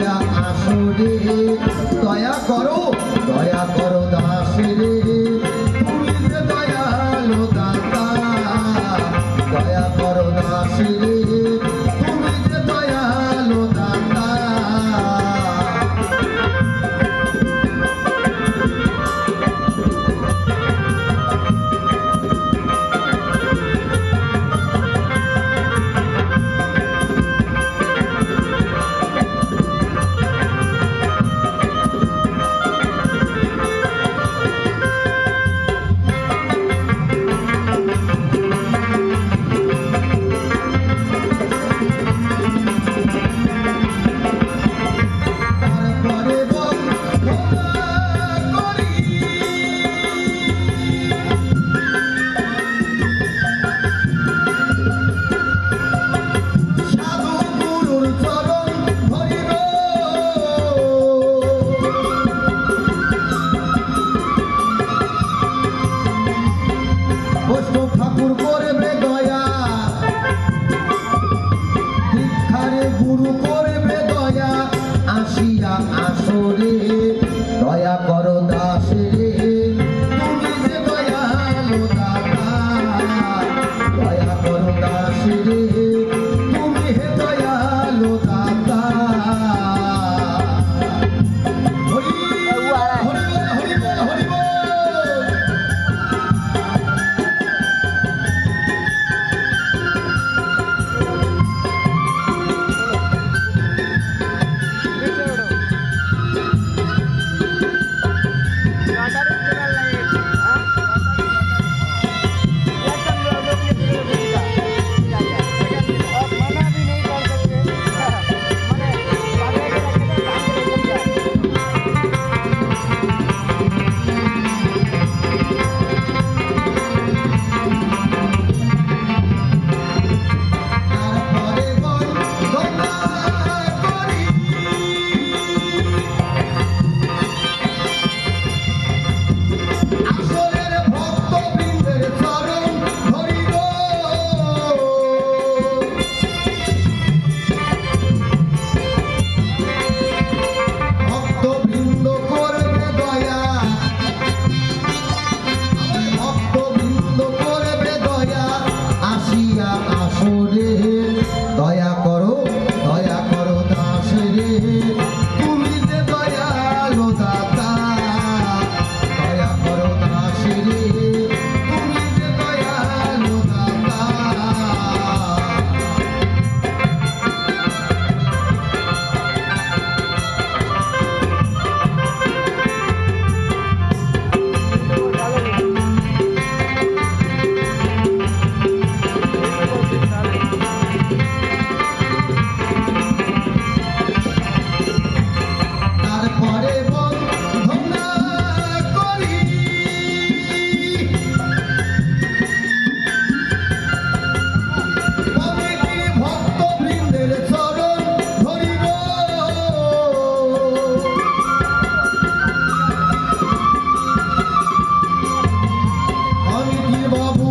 আসিয়া আসরে দয়া করো দাস রে তুমি যে দয়ালো দাতা দয়া করো দাস রে তুমি যে দয়ালো দাতা ঠাকুর করবে দয়া দীক্ষারে গুরু করবে দয়া আসিয়া আসরে দয়া করো দাস রে তুমি যে দয়ালো দাতা দয়া করো দাস রে তুমি হে দয়ালো দাতা হরি হরি হরি হরি দয়া করো দাস রে তুমি যে দয়ালো দাতা দয়া করো দাস রে তুমি যে দয়ালো দাতা বাবু